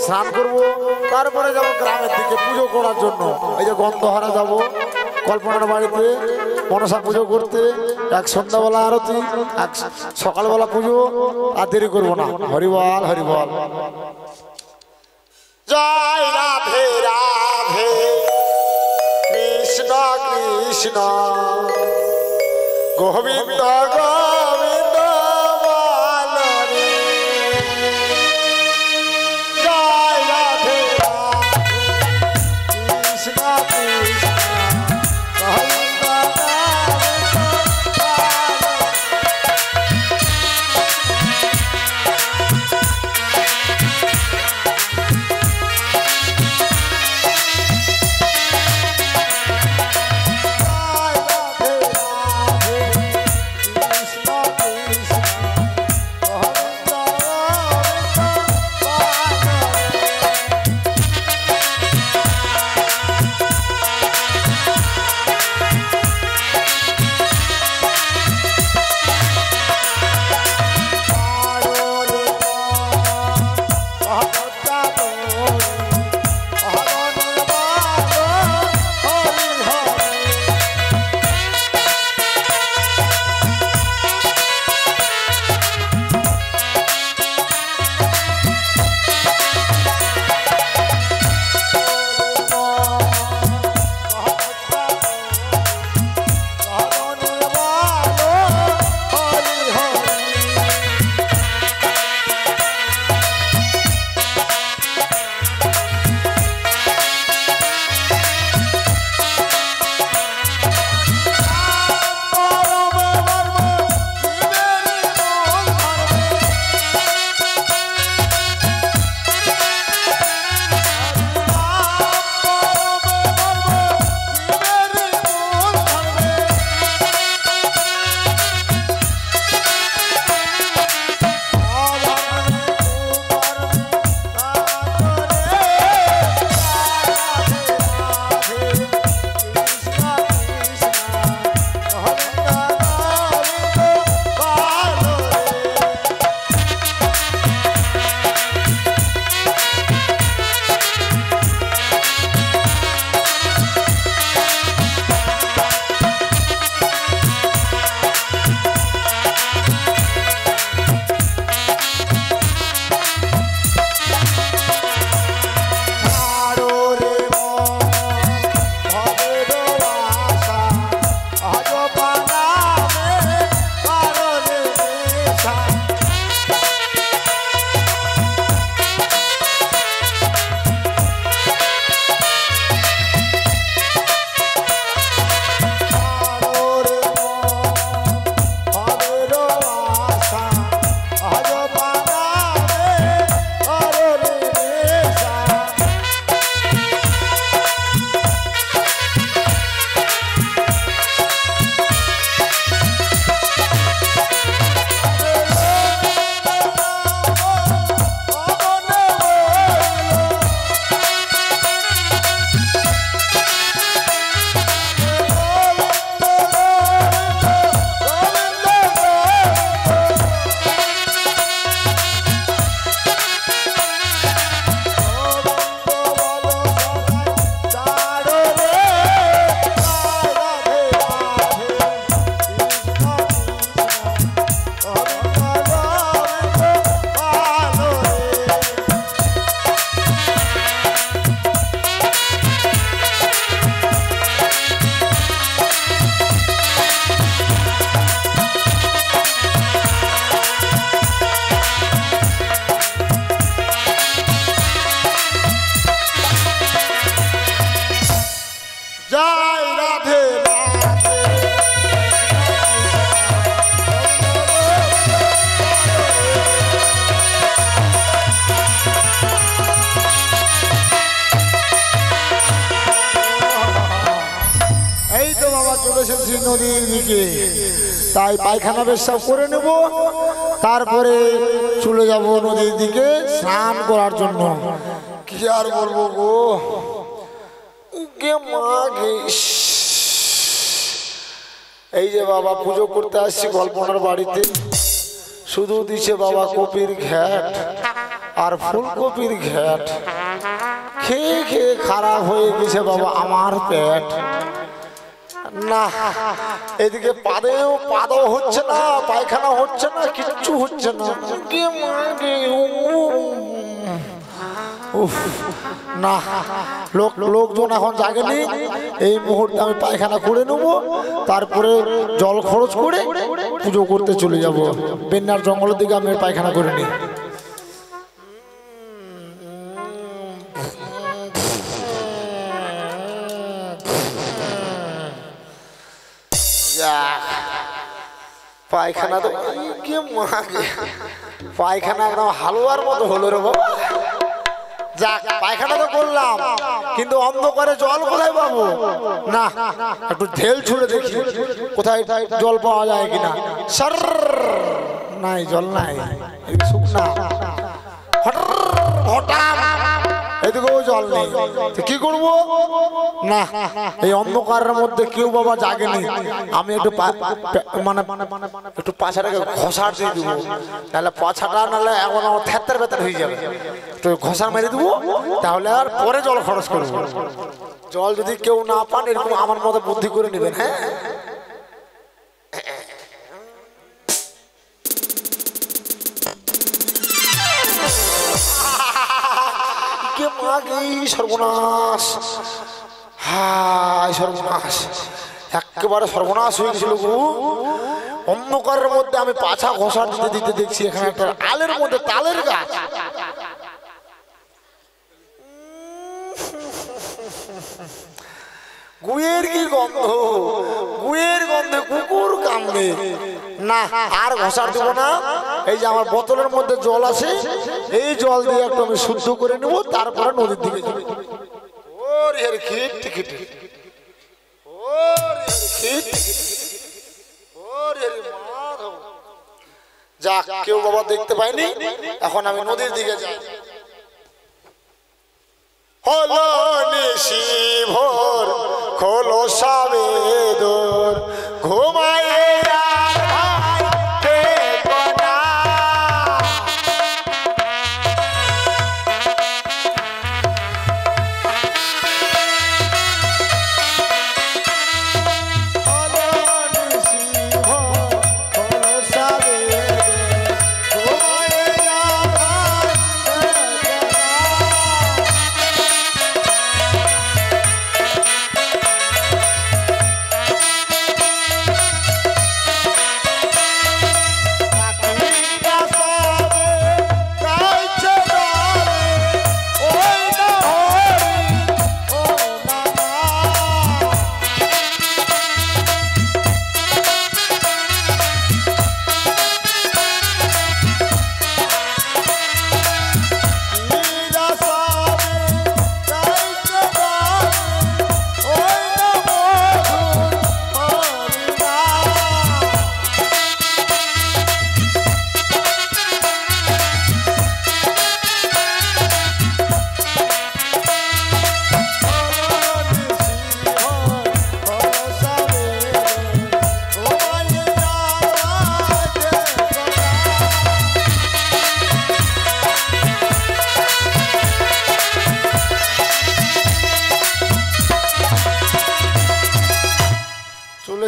স্নান করব, তারপরে যাব গ্রামের দিকে পুজো করার জন্য। এই যে গন্ধহারা যাব কল্পনার বাড়িতে মনসা পুজো করতে, এক সন্ধ্যাবেলা আরতি, এক সকালবেলা পুজো, আর দেরি করবো না। হরিবল হরিবল। জয় রাধে রাধে কৃষ্ণ কৃষ্ণ গোবিন্দ গোবিন্দ বল রে। জয় রাধে রাধে কৃষ্ণ কৃষ্ণ গোবিন্দ গোবিন্দ বল এসেছি নদীর দিকে, তাই পায়খানা পেশাব করে নেব, তারপরে চলে যাব নদীর দিকে স্নান করার জন্য। কি আর বলবো গো, এই যে বাবা পুজো করতে আসছি কল্পনার বাড়িতে, শুধু দিছে বাবা কপির ঘ্যাট, আর ফুলকপির ঘ্যাট খেয়ে খেয়ে খারাপ হয়ে গেছে বাবা আমার পেট। না এদিকে পাদেও হচ্ছে না, পায়খানা হচ্ছে না, কিচ্ছু হচ্ছে না। উফ না, লোকজন এখন জাগেনি। এই মুহূর্তে আমি পায়খানা করে নেব, তারপরে জল খরচ করে পুজো করতে চলে যাব। বেন্নার জঙ্গলের দিকে আমি পায়খানা করে নিই। পায়খানা তো পায়খানা একদম হালুয়ার মতো হলো রে বাবা। যাক পায়খানা তো করলাম, কিন্তু অন্ধকারে জল কোথায় পাবো? না একটু ঢেল ছুঁড়ে দেখি কোথায় জল পাওয়া যায় কিনা। সর নাই, জল নাই, শুকনা। হঠাৎ এদিকেও জল নেই, কি করবো? না এই অন্ধকারের মধ্যে কেউ বাবা জাগেনি। আমি একটু মানে একটু পাছাটাকে ঘষার দিয়ে দেবো, তাহলে পাছাটা নাহলে এখন আমার থ্যাত্তার ব্যথার হয়ে যাবে। একটু ঘষা মেরে দেবো, তাহলে আর পরে জল খরচ করবো। জল যদি কেউ না পান এরকম আমার মতো বুদ্ধি করে নেবেন। হ্যাঁ সর্বনাশ, হায় সর্বনাশ, একেবারে সর্বনাশ হয়ে গেছিল গো। অন্ধকারের মধ্যে আমি পাছা ঘষা দিতে দিতে দেখছি এখানে একটা আলের মধ্যে তালের গাছ। গুয়ের কি গন্ধ, গুয়ের গন্ধে কুকুর কামড়ে। না আর ঘষার দেব না। এই যে আমার বোতলের মধ্যে জল আছে, এই জল দিয়ে একটু আমি শুদ্ধ করে নেব, তারপরে নদীর দিকে যাবো। যাক কেউ বাবা দেখতে পাইনি, এখন আমি নদীর দিকে যাই। হলো নিশি ভোর, খোলো সাবেদর, ঘুমায়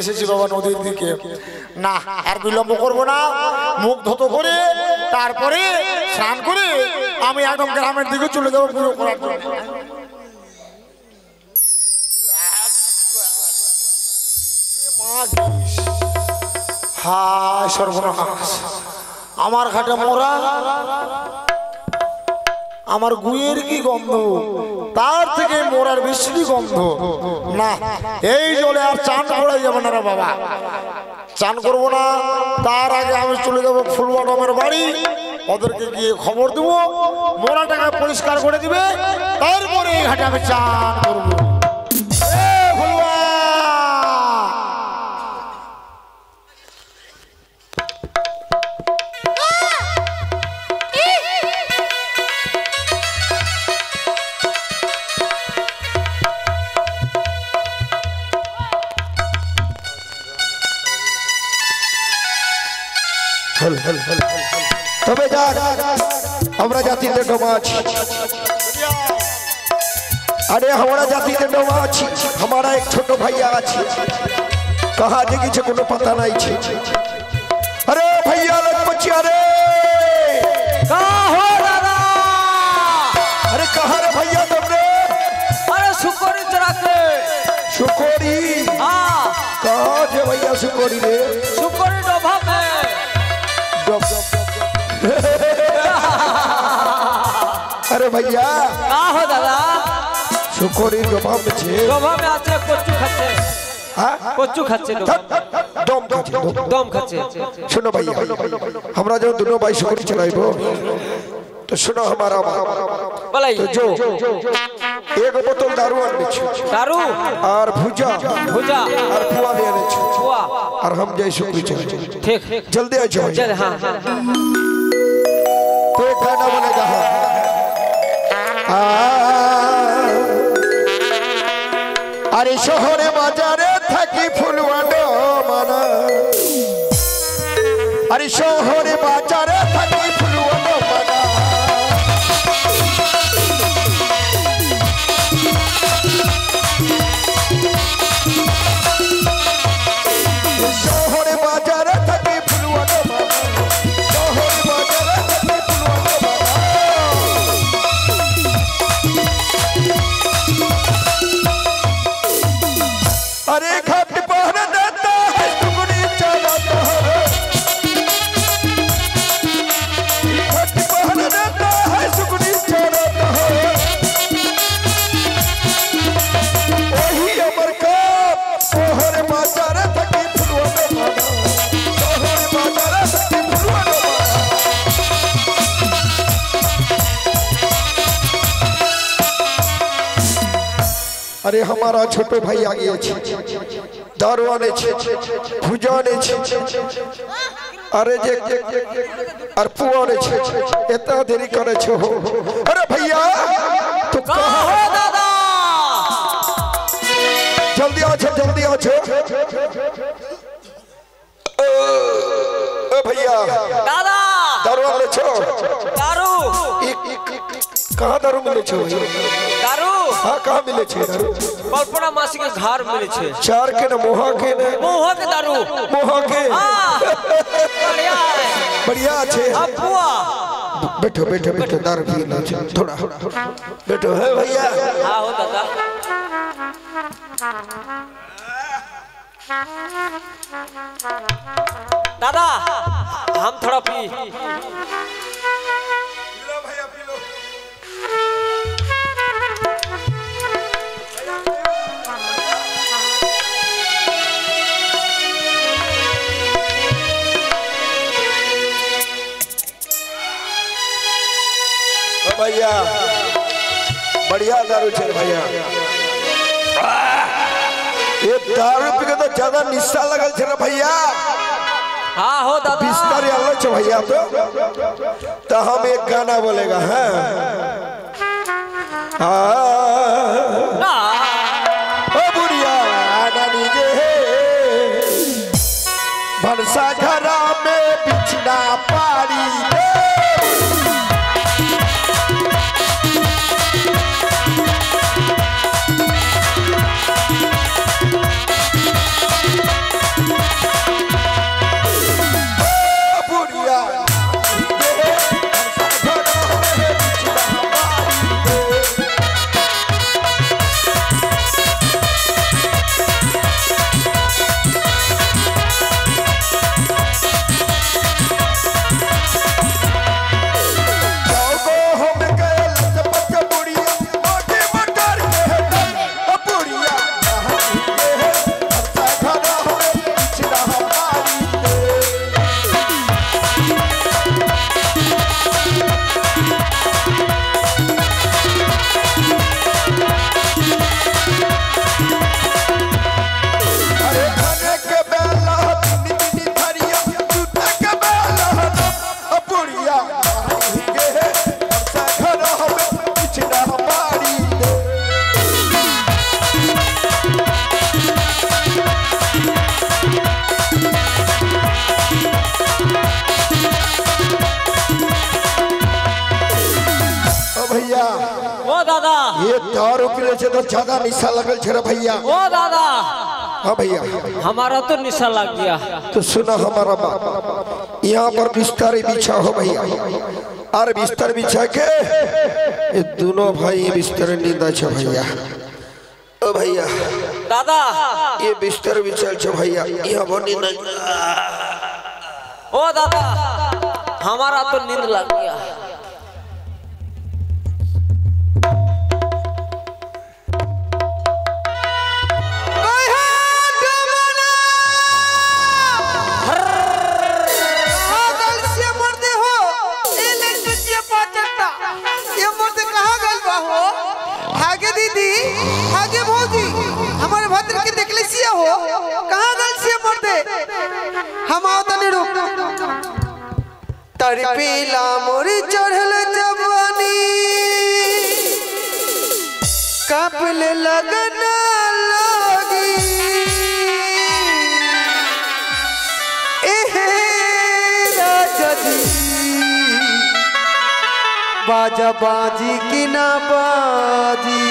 এসেছি বাবা নদীর দিকে। না আর বিলম্ব করব না, মুখ ধুতো করে তারপরে স্নান করে আমি একদম গ্রামের দিকে চলে যাবো পুজো করার জন্য। হায় সর্বনাশ, আমার ঘাটে মোরা, আমার গুয়ের কি গন্ধ, তার থেকে মোরার বেশি গন্ধ। না এই জলে আর চান করা যাবে না রে বাবা, চান করবো না। তার আগে আমি চলে যাবো ফুলবাটমের বাড়ি, ওদেরকে গিয়ে খবর দেবো, মোরাটাকে পরিষ্কার করে দিবে, তারপরে এই ঘাটে আমি চান করবো। তবে যা हमरा जाति ले डोमाच अरे हमारा जाति ले डोमाच हमारा एक छोटो भैया अछि कहाँ जे किछ कोनो पता नहीं छे अरे भैया लग बचिया रे का हो दादा अरे कहाँ रे भैया तुमने अरे सुकोरी चढ़ा के सुकोरी हाँ कहाँ जे भैया सुकोरी रे सुकोरी डोभा में अरे भैया का हो दादा सुकोरी डोभा में छे डोभा में आछे कोच्चू खाचे हाँ कोच्चू खाचे दम खाचे दम खाचे सुनो भैया हमरा जो दोनों भाई सुकोरी चलाइबो तो सुनो हमारा बात बोलाई तो जो एक बोतल दारू आने छे दारू और भुजा भुजा और पुआ भी आने छे हुआ और हम जय सुकोरी चलाए ठीक जल्दी आ जाओ चल हाँ हाँ तो एक गाना बनेगा अरे शहरे बाजारे थकी फुलवानो माना अरे शहरे बाजारे थकी फुलवानो माना शहरे बाजारे थकी फुलवानो माना शहरे बाजारे थकी फुलवानो माना अरे घाट पहर देता है टुकड़ी चलाता है घाट पहर देता है टुकड़ी चलाता है वही अमर का सोहर बाजार थकी फुलवाने माना सोहर बाजार थकी फुलवाने माना अरे हमारा छोटे भाई आ गया छे दारू आने छे भुजा आने छे अरे जे और पुआ आने छे इतना देरी करे छे हो अरे भैया तो का हो दादा जल्दी आ छे जल्दी आ छे ए भैया दादा दारू आने छे दारू कहाँ दारू मिले छे दारू हाँ कहाँ मिले छे दारू कल्पना मासी के घर मिले छे चार के न मोहा के न मोह के दारू मोहा के हाँ बढ़िया है बढ़िया छे अब बुआ बैठो बैठो बैठो दारू पी लो थोड़ा बैठो है भैया हाँ हो दादा दादा हम थोड़ा पी भैया पी लो भैया बढ़िया दारू चल भैया ये दारू पी के तो ज्यादा निशा लगल छे ना भैया हाँ हो दादा बिस्तर अलग छे भैया तो हम एक गाना बोलेगा हैं ना ओ बुढ़िया नानी जे भरसा घरा में बिछना पारी दे ओ दादा ये दारू पीने से तो ज्यादा निशा लगल छे रे भैया। ओ दादा हाँ भैया हमारा तो निशा लग गया। तो सुना हमारा बात, यहाँ पर बिस्तर बिछा हो भैया, और बिस्तर बिछा के ये दोनों भाई बिस्तर नींदा छे भैया। ओ भैया दादा ये बिस्तर बिछल छे भैया, यहाँ पर नींद। ओ दादा हमारा तो नींद लग गया। दीदी आगे भौजी हमारे भद्र के देखले सिया हो कहां गल से मरदे हम आओ तनी रुक तड़पीला मोर चढ़ल जवानी कपल लगन लगी एहे राजा जी बाजा बाजी की ना बाजी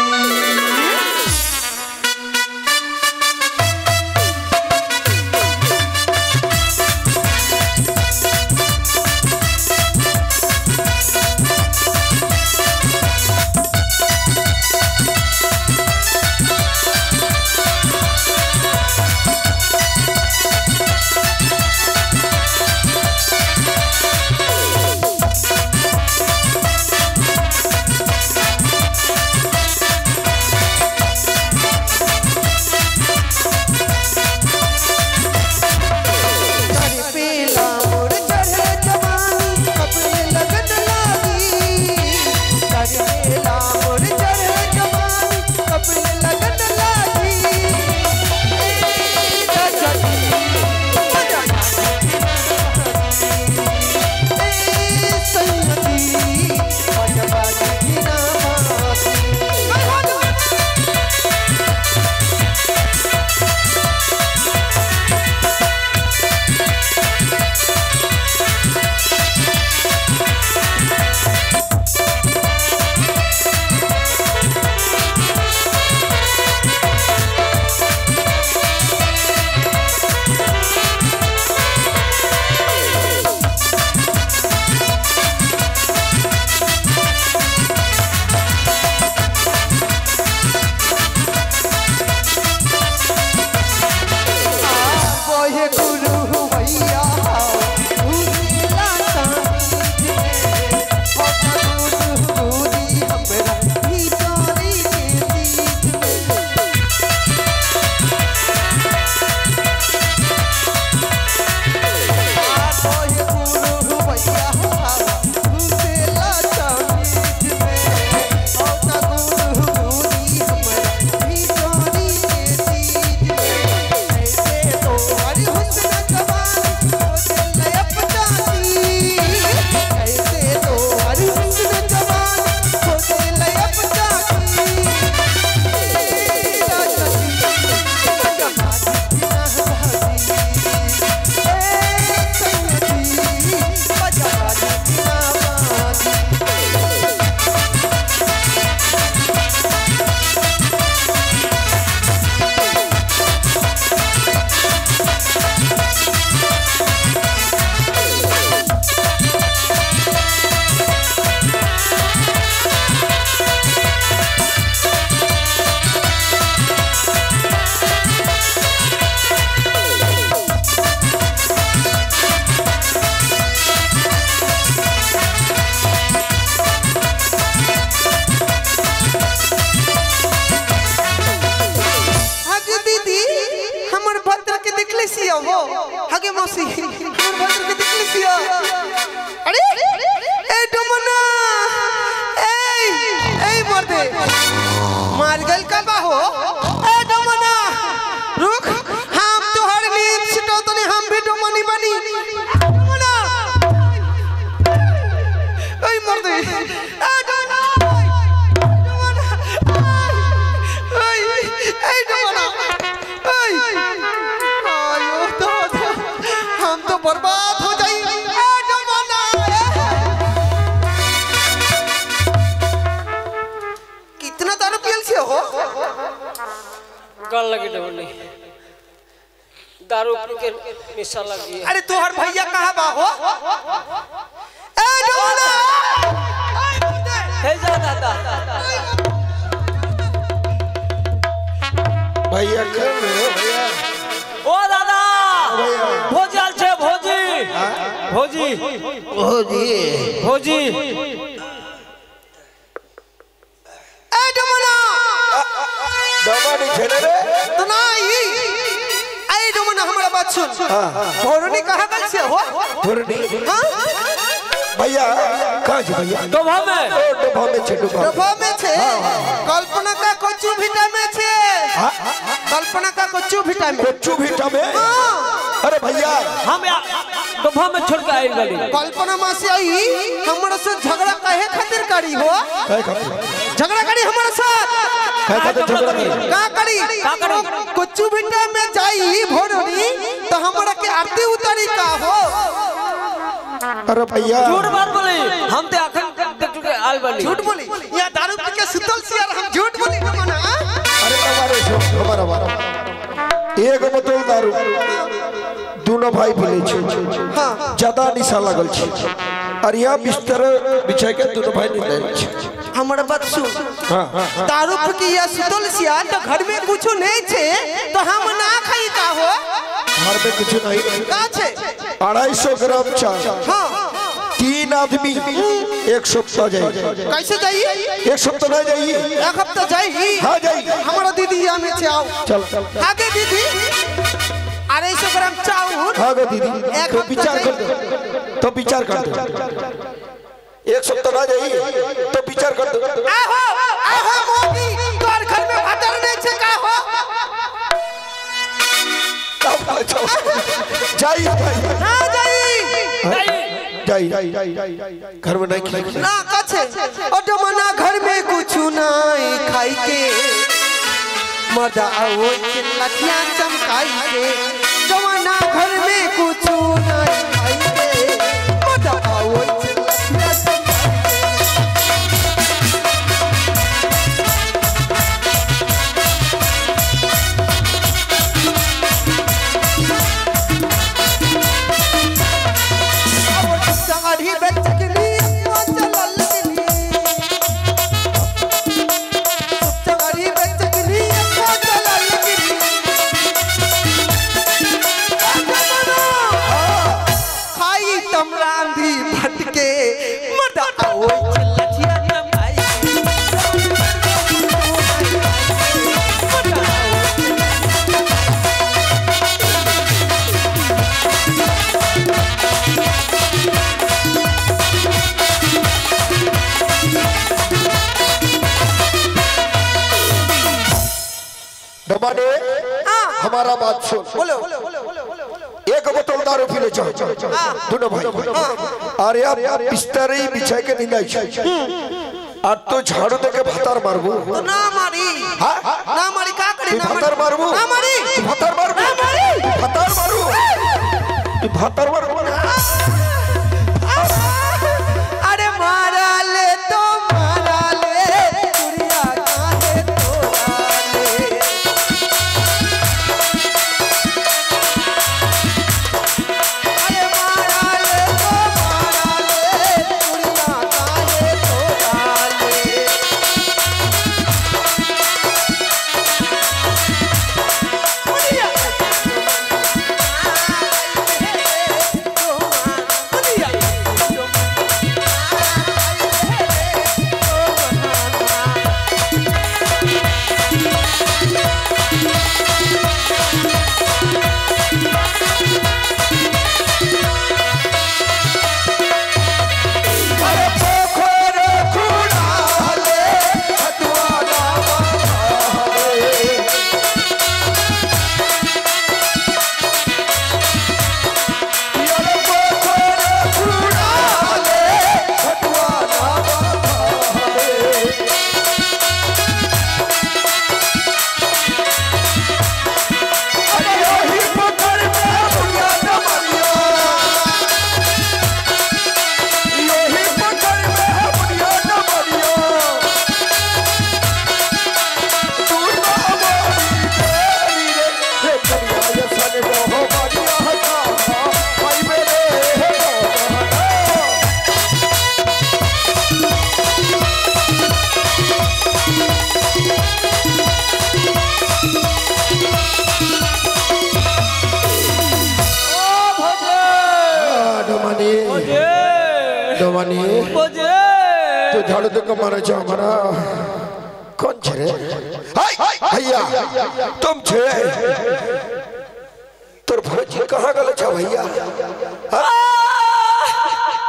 हो गल लगे डबनी दारू पी के निशा लग गया। अरे तोहर भैया कहाँ बा हो ए डोना हे जा दादा भैया कर रहे भैया ओ दादा भोजी आल छे भोजी भोजी भौजी भोजी ए डोना दमानी खेले रे तो नहीं ए डोना हमारा बात सुन भोरनी कहाँ गल से हो भोरनी हाँ भैया कहाँ छे भैया डोभा में डोभा में छे डोभा डोभा में छे कल्पना का कोचू भिटा में छे कल्पना का कोचू भिटा में कोचू भिटा में अरे भैया हम डोभा में छोड़ के आइल गली कल्पना माँ से आई हमारे से झगड़ा काहे खातिर करी हो काय खातिर झगड़ा करी हमारे साथ काय खातिर झगड़ा करी का करी कोचू भिटा में जाई भोरनी तो हमारा के आरती उतारी का हो अरे भैया झूठ बात बोली हम ते अखन देख के आइल बनी झूठ बोली या दारू पी के सुतल सियार हम झूठ बोली न मना अरे हमारा एक बोतल दारू दोनों भाई पीले छे हाँ ज्यादा निशा लागल छे और यहाँ बिस्तर बिछा के दोनों भाई नींद छे हमारा बात सुन दारू पी के या सुतल सियार तो घर में कुछ नहीं छे तो हम ना खाई का हो घर में कुछ नहीं का छे 250 ग्राम चावल हाँ 3 आदमी एक सप्ताह जाए कैसे जाइए एक सप्ताह नहीं जाइए एक हफ्ता जाइए हाँ जाइए हमारा दीदी यहाँ में छे आओ चल चल आगे दीदी 250 ग्राम चावल हाँ गो दीदी एक तो हफ्ता विचार कर जाइए। दो तो विचार कर दो एक सप्ताह ना जाइए तो विचार कर दो आहो मोगी तोर घर में भतर नहीं छे का हो जाइए ना जाई जाइए घर में नहीं खिलाएंगे ना कछे ओ डमना घर में कुछ नहीं खाई के मर्दा आओ लठिया चमकाई के डमना घर में कुछ नहीं खाई के मर्दा आओ लठिया चमकाई के साड़ी बेचकनी चलल साड़ी बेचकनी चलल खाई तमरांधी भटके मदा आओ लठिया चमकाई दमाने हमारा बात सुन बोलो एक बोतल दारू पी ले जाओ दोनों भाई अरे यार बिस्तर ही बिछा के नींद आई और तो झाड़ू दे के भतार मारबू तो ना मारी हाँ ना मारी का करे ना भतार मारबू ना मारी भतार मारबू भतार मारू तू भतार मारबू अरे मारा ले तो मारा ले दुनिया काहे तोरा ले अरे मारा ले तो मारा ले दुनिया काहे तोरा ले दुनिया डोमानी भौजी तो झाड़ू दे के मारे छे हमारा कौन छे रे हाय भैया तुम छे तोर भौजी कहाँ गले छे भैया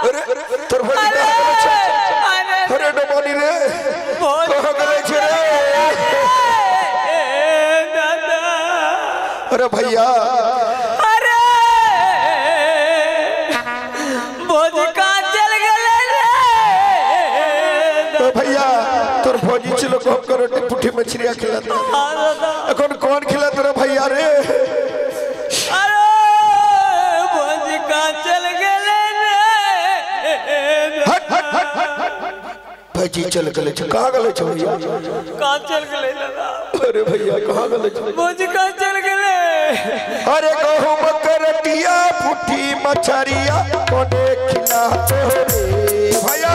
अरे तोर भौजी कहाँ गले छे अरे डोमानी रे कहाँ गले छे रे अरे भैया अरे भौजी कहाँ चल गए रे तो भैया तोर भौजी चलो कब करो पुठी मछलियां खिलाता এখন कौन खिलाता रे भैया रे अरे भौजी कहाँ चल गए रे भौजी चल गले छे कहाँ गले छे भैया कहाँ चल गए दादा अरे भैया कहाँ गले छे भौजी कहाँ चल गए अरे गहूं करटिया पुठी मछरिया कोने खिलाते हो रे भैया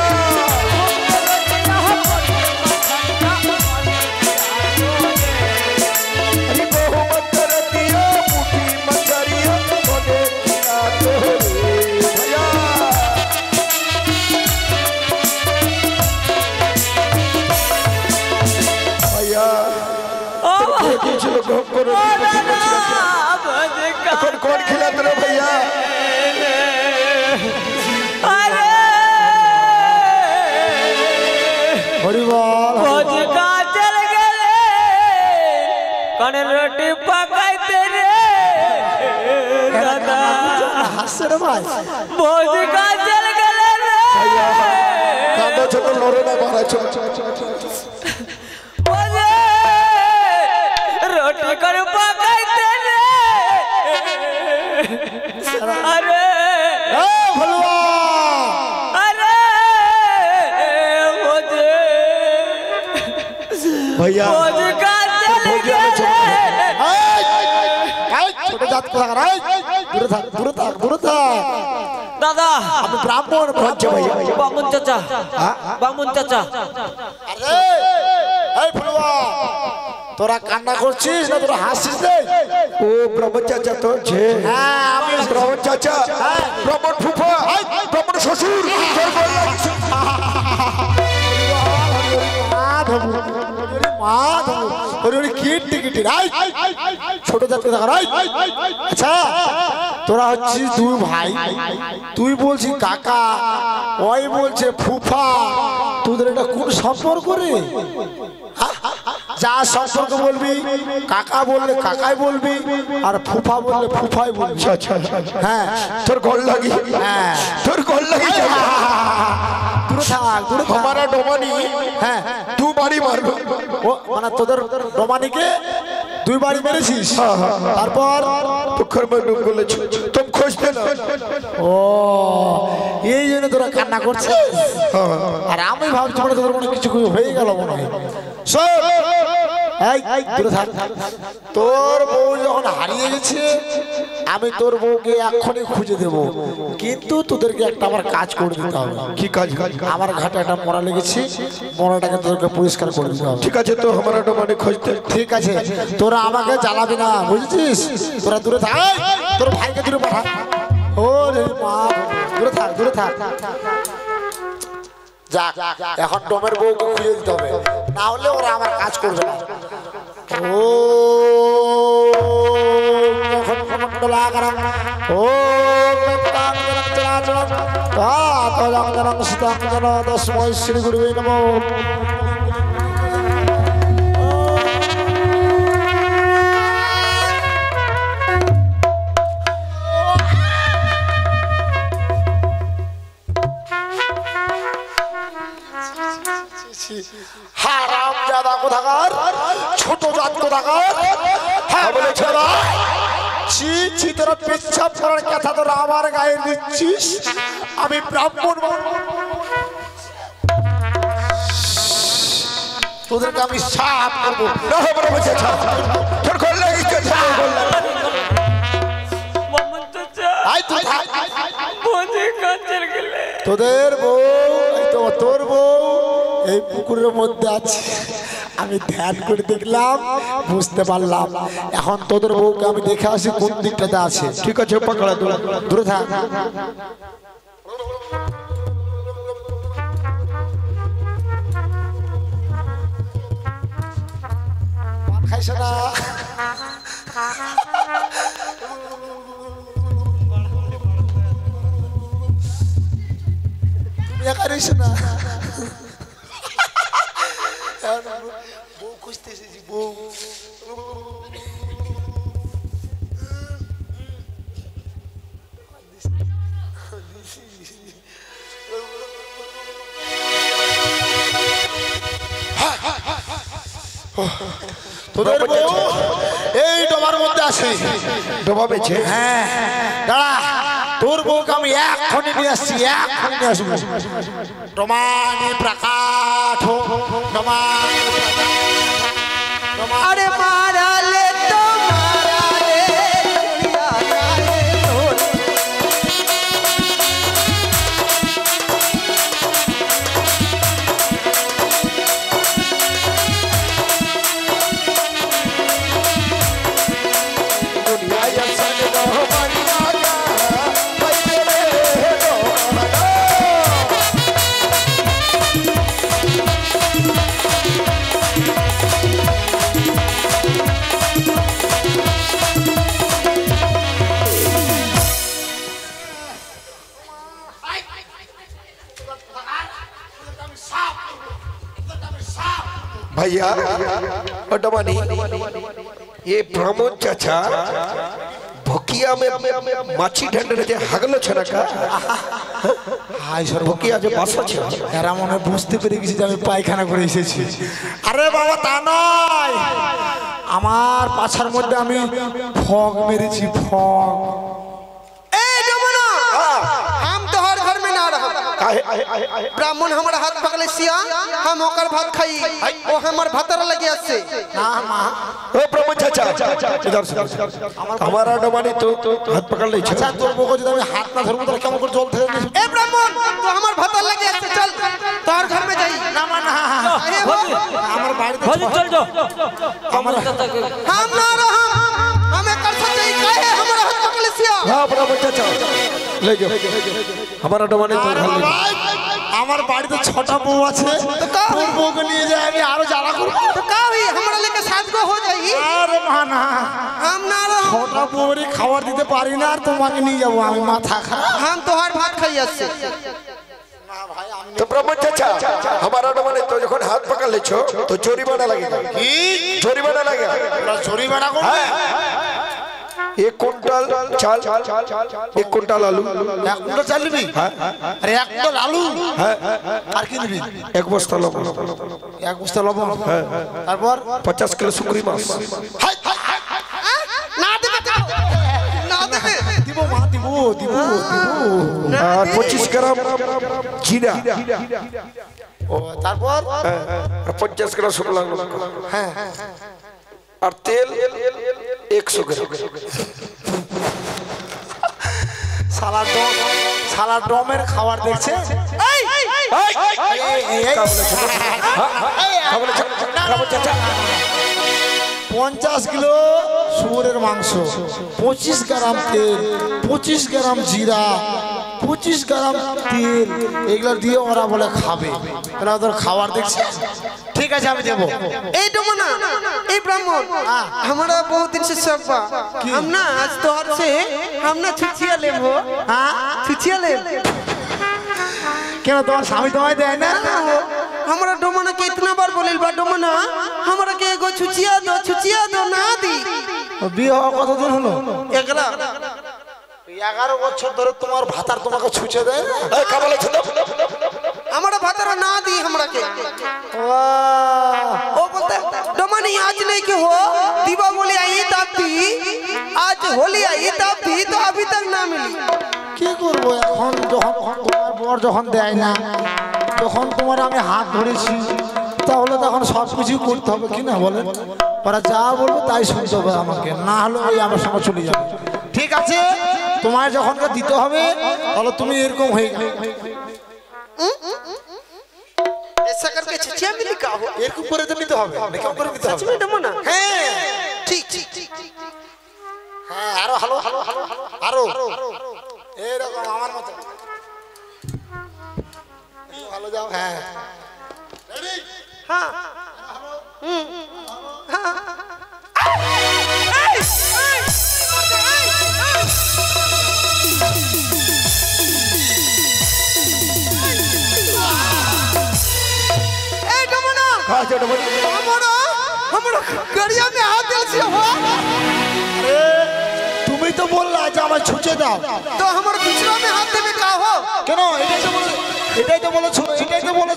अरे गहूं करटिया पुठी मछरिया कोने खिलाते हो रे भैया भैया चलो गहूं करटिया এখন কোন খেলাতে রে भैया अरे हरिवाल भौजी कहाँ चल गए कौन रोटी पकाते रे दादा হাসছে রে ভাই भौजी कहाँ चल गए रे কাঁদা ছোট লড়ে না মারা ছোট भौजी रोटी कर पकाते रे अरे এ ভলুয়া अरे भौजी भैया भौजी कहाँ चल गए ছোট জাত কোথাকার দূরে থাক দূরে থাক দূরে থাক दादा আমি ব্রাহ্মণ भैया बामुन चाचा बामुन चाचा আরে এই ফুলুয়া তোরা কান্না করছিস না তোরা হাসছিস রে ओ ब्राह्मण चाचा तो छे হ্যাঁ আমি ब्राह्मण चाचा ब्राह्मण फूफा ब्राह्मण ससुर जय बोल ছোট জাতকে দেখা আচ্ছা তোরা হচ্ছিস দুই ভাই তুই বলছিস কাকা ওই বলছে ফুফা তোদের এটা কোন সম্পর্ক রে যা সম্পর্ক বলবি কাকা বললে কাকাই বলবি আর ফুফা বললে ফুফাই বলবি अच्छा হ্যাঁ তোর গল লাগি হ্যাঁ তোর গল লাগি দূরে থাক দূরে থাক हमारा डोमानी হ্যাঁ तू बारी मार ও মানে তোদের রমানিকে দুই বাড়ি মেরেছিস তারপর पोखर में डूब गले तुम खोजते ना ও এই জন্য তোরা কান্না করছিস আর আমি ভাবছি মানে তোদের কোনো কিছু হয়ে গেল মনে হয় শোন এই দূরে থাক তোর বউ যখন হারিয়ে গেছে আমি তোর বউকে এখনই খুঁজে দেব কিন্তু তোদেরকে একটা আমার কাজ করে দিতে হবে की काज আমার ঘাটে একটা মরা লেগেছে মরাটাকে তোদেরকে পরিষ্কার করে দিতে হবে ठीक है तो हमारा डोमानी खोजते ঠিক আছে তোরা আমাকে জ্বালাবি না বুঝছিস তোরা দূরে থাক এই, তোর ভাইকে দূরে পাঠা ও রে মা দূরে থাক দূরে থাক যাক এখন ডোমের বউকে খুঁজে দিতে হবে না হলে ওরা আমার কাজ করবে না ও এখন কমণ্ডলা করম ও মেত্তাং জনং চরাচরং তাতজং জনং সীতাং জন তস্मै শ্রী গুরুবে নমঃ হারাম জাদা কোথাকার ছোট জাত কোথাকার হ্যাঁ বলেছে ছি ছি তোরা পেচ্ছাপ করার কথা তোরা আমার গায়ে দিচ্ছিস আমি ব্রাহ্মণ তোদেরকে আমি সাপ করবো ना हमारा बच्चा था তোর গল লাগি কে बामुन चाचा আই তুই থাক। भौजी कहाँ चल गए তোদের বউ এই তো তোর বউ এই পুকুরের মধ্যে আছে আমি ধ্যান করে দেখলাম বুঝতে পারলাম এখন তোদের বউকে আমি দেখে আসি কোন দিকটাতে আছে ठीक है पकड़ा दो দূরে থাক খাইছো না তুমি একা রইছো না বউ খুঁজতে এসেছি বউ তোদের বউ এই ডোবার মধ্যে আছে ডোবা বেছে হ্যাঁ দাঁড়া তোর বউকে আমি এক্ষুনি নিয়ে আসছি এক্ষুনি নিয়ে আসবো ডোমানি প্রকাশ ডোমানি अरे मारा ले तो मारा ले दुनिया रे तोर दुनिया या संग दो बनिया का भाई रे दो बना भैया डमानी ये प्रमोद चाचा भोकिया में माछी ढंड रे हगलो छना का হাই সর্ব ভোকিয়া যে বাসা ছিল এরা মনে হয় বুঝতে পেরে গেছে যে আমি পায়খানা করে এসেছি আরে বাবা তা নয় আমার পাছার মধ্যে আমি ফগ মেরেছি ফগ ए डमना हम तो हर घर में ना रहा ब्राह्मण हमारा हाथ पकड़े सिया हम होकर भात खाई ओ हमार भातर लगे से না মা ओ प्रमोद चाचा इधर से हमारा डमानी तो हाथ पकड़ ले আচ্ছা তোর বউকে যদি আমি হাত না ধরবো তাহলে কেমন করে জল থেকে নিয়ে ए ब्राह्मण तो हमार भातर लगे से चल तोर घर में जाई না মা না अरे वो আমার বাড়িতে भौजी चल जाओ আমার हम ना रहा हमें कर सकते काहे हमारा हाथ पकड़े सिया हां प्रमोद चाचा ले जाओ हमारा डमानी तो घर ले আমার বাড়িতে 6টা বউ আছে তোর বউকে নিয়ে যাই আমি আরো জ্বালা করবো तो का हुई हमारा लेके साथ को हो जाई আরে মা না हम ना रहा 6টা বউরে খাবার দিতে পারি না আর তোমাকে নিয়ে যাবো আমি মাথা খারাপ हम तो हर भात खाई से तो प्रमोद चाचा हमारा डमानी तो जखन हाथ पकड़ ले छो तो जोरीमाना लगेगा কি जोरीमाना लगेगा তোরা চুরি বেড়া করবে एक कुंटल चाल एक कुंटल आलू এক কুটো চাল নিবি আরে এক কুটো আলু আর কি নিবি एक बस्ता लवण এক বস্তা লবণ তারপর 50 किलो सुकरी मांस হাই, হাই, হাই, ना देबे ना देबे দিব মা দিব দিব দিব और 25 ग्राम जीरा ও তারপর और 50 ग्राम शुक्ला হ্যাঁ और तेल 100 ग्राम সালা ডমের খাবার দেখছে এই, এই, चाचा 50 কিলো শুয়োরের মাংস 25 গ্রাম তেল 25 গ্রাম জিরা 25 গ্রাম তেল এগুলো দিয়ে ওরা বলে খাবে তাহলে ওদের খাবার দেখছে ঠিক আছে আমি দেবো ए डमना ए ब्राह्मण हमारा बहुत दिन से सब बा हम ना आज तोहर से हम ना छुछिया ले हो হ্যাঁ छुछिया ले কেন তোমার স্বামী তোমায় দেয় না हमारा डमना के इतना बार बोलिल बा डमना हमारा के एगो छुछिया दो ना दी বিয়ে হওয়া কতদিন হলো एकला 11 বছর ধরে তোমার ভাতার তোমাকে ছুঁচে দেয় না ए काबले छलो हमारा भातारा ना दी हमरा के वाह! ओ बोलते डमनी आज नहीं के हो दीपावली आई तब थी आज होली आई तब थी तो अभी तक ना मिली কি করবো এখন যখন তোমার বর যখন দেয় না যখন তোমার আমি হাত ধরেছি তাহলে তখন সব কিছু করতে হবে কি না বলে ওরা যা বলবে তাই শুনতে হবে আমাকে না হলে ওই আমার সঙ্গে চলে যাবে ঠিক আছে তোমায় যখন দিতে হবে তাহলে তুমি এরকম হয়ে যাবে ऐसा करके छछिया मिली का हो এরকম করে তো নিতে হবে এরকম করে নিতে सच হবে में डमना হ্যাঁ ठीक হ্যাঁ আরো হ্যালো হ্যালো হ্যালো আরো এরকম আমার মতো ভালো যাও হ্যাঁ রেডি हाँ कहाँ छोटे भाई हमारा गरिया में हाथ दिल से हो তুমি তো বললা যে আমার ছুঁচে দাও तो हमारा दूसरा में हाथ देवे का हो কেন এটাই তো বলো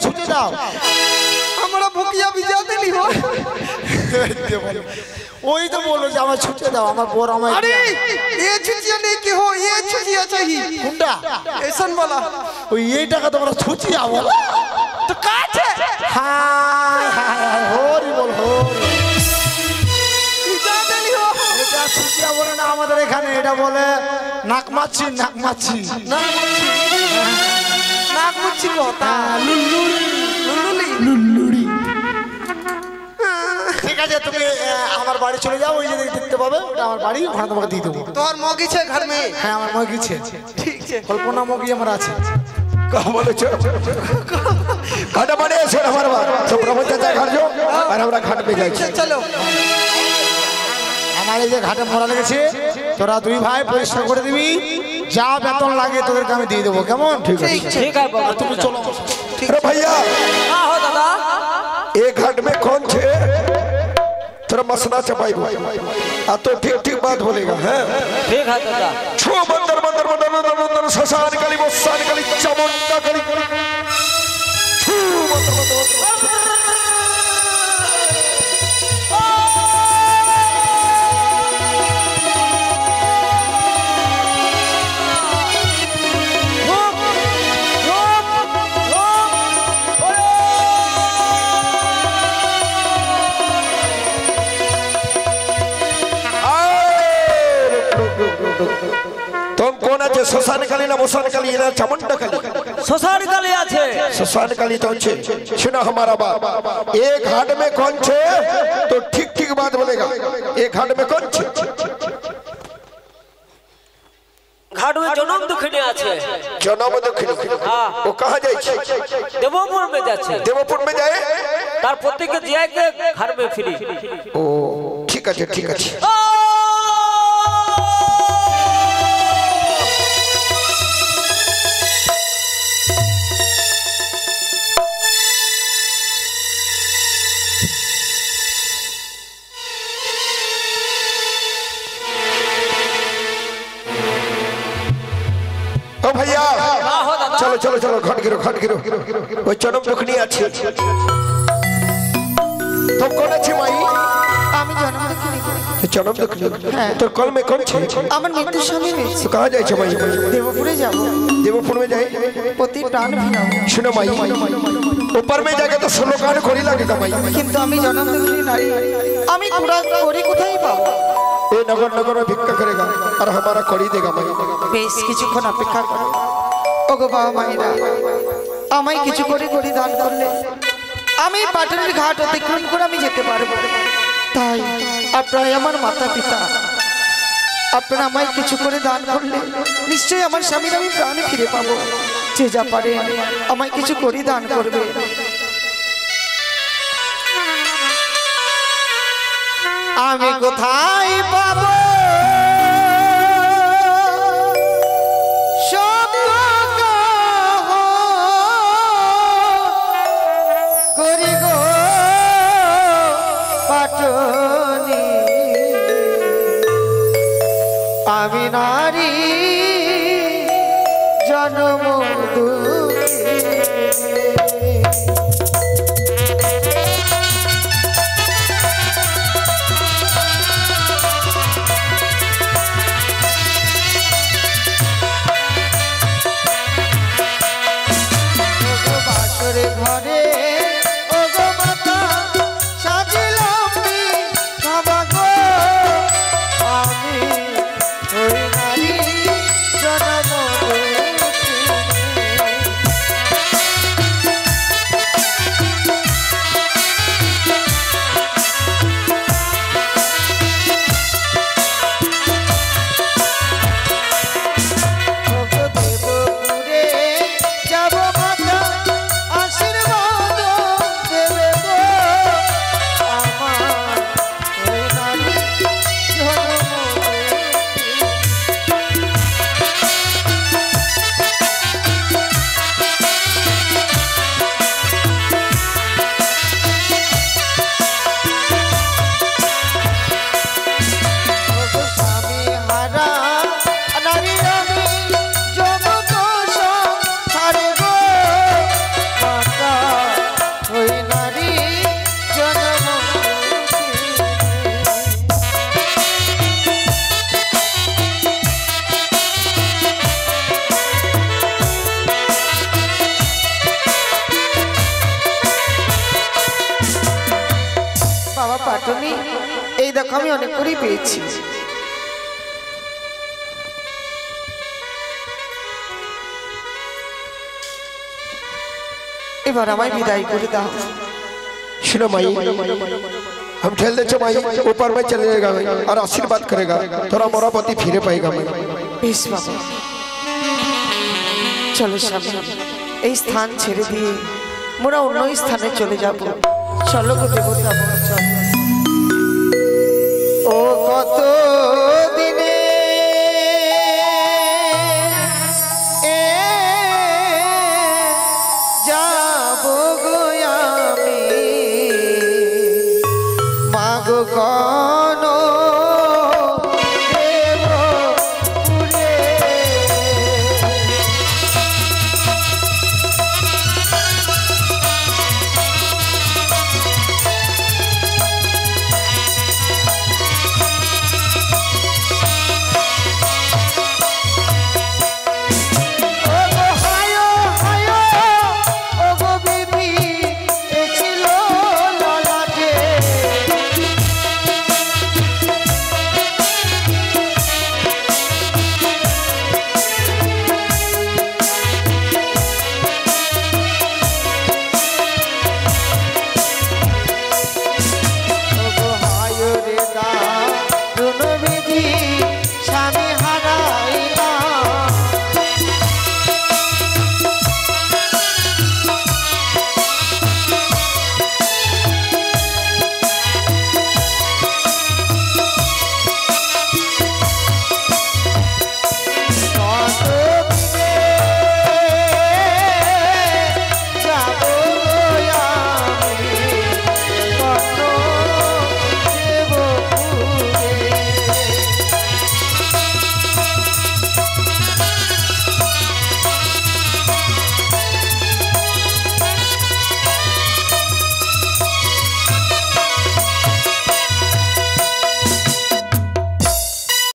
ছুঁচে দাও हमारा भुकिया भिजा देली हो ওই তো বললো যে আমার ছুঁচে দাও আমার বর আমার अरे ये छुचिया नहीं की हो ये छुचिया चाहिए কোনটা ऐसन वाला ওই এই টাকা তোমরা ছুঁচিয়া বলো तो काट है হায় হায় হায় হরি বল হরি भिजा देली हो এটা ছুঁচিয়া বলে না আমাদের এখানে এটা বলে নাক মাছি नाक मुच्छी को होता लुल्लुली ঠিক আছে তুমি আমার বাড়ি চলে যাও ওই যে দেখতে পাবে ওটা আমার বাড়ি ওখানে তোমাকে দিয়ে দেবো तोहर मौगी छे घर में হ্যাঁ আমার মগি ছে ठीक छे কল্পনা মগি আমার আছে कहाँ बोले छो खाना बने ऐसे हमारे बात तो प्रभु चाचा घर जो और हमारा घाट पे जाए चलो আমার এই যে ঘাটে মরা লেগেছে তোরা দুই ভাই পরিষ্কার করে দিবি যা বেতন লাগে তোদেরকে আমি দিয়ে দেবো কেমন ঠিক আছে ठीक है बाबा তুমি চলো अरे भैया हाँ हो दादा एक घाट में कौन छे तेरा मसला चपाई आ तो ठीक ठीक बात बोलेगा है ठीक है दादा छो बंदर बंदर बंदर बंदर बंदर ससान कली मसान कली चमुंडा कली छो बंदर बंदर तुम कौन আছে শ্মশান কালী না মশান কালী না চামুন্ডা কালী सोसारी गली আছে श्मशान काली तो छे सुनो हमारा बात एक घाट में कौन छे तो ठीक ठीक बात बोलेगा एक घाट में कौन छे घाट में जन्म दुखने আছে जन्म दक्षिण हाँ। वो कहाँ जाए छे देवपुर में যাচ্ছে देवपुर में जाए তার প্রত্যেককে জিয়াকে घर में ফিরি ओ ठीक है ठीक है ओ भैया हाँ हो दादा चलो चलो चलो घाट गिरो वो जन्म दुखनी আছে तुम कौन আছে माई আমি জন্ম দেখিনি जन्म दुखनी तो कल में कौन छे আমার মৃত্যুর সময় হয়েছে तो कहाँ जाए छे माई देवपुरे যাব देवपुर में जाए প্রতি প্রাণ ফিরাও सुनो माई ऊपर में जाके तो 16 कान खोरी लगेगा माई কিন্তু আমি জন্ম দেখিনি নারী আমি পুরা করি কোথায় পাবো ये नगर नगर में भिक्षा करेगा और हमारा करी देगा माई বেশ কিছুক্ষণ অপেক্ষা করো ওগো বাবা মায়েরা আমায় কিছু করে করে দান করলে আমি পাটনের ঘাট অতিক্রম করে আমি যেতে পারবো তাই আপনারা আমার মাতা পিতা আপনারা আমায় কিছু করে দান করলে নিশ্চয়ই আমার স্বামীর আমি প্রাণে ফিরে পাবো যে যা পারে আমায় কিছু করে দান করবে আমি কোথায় পাবো করি গো পাটনি আমি নারী জন্ম দুঃখী বাবা পাটনি, এই দেখো আমি অনেক করেই পেয়েছি। এবার আমায় বিদায় করে দাও। सुनो माई, हम ठेल दे माई, ऊपर में चले जाएगा माई, और आशीर्वाद करेगा, थोड़ा मोरा पति फिरे पाएगा माई। বেশ বাবা, চলো স্বামী, এই স্থান ছেড়ে দিয়ে মোরা অন্য স্থানে চলে যাব। চলো গো দেবতা, চলো। ও কত দিনে যাব গো আমি, মাগো কোন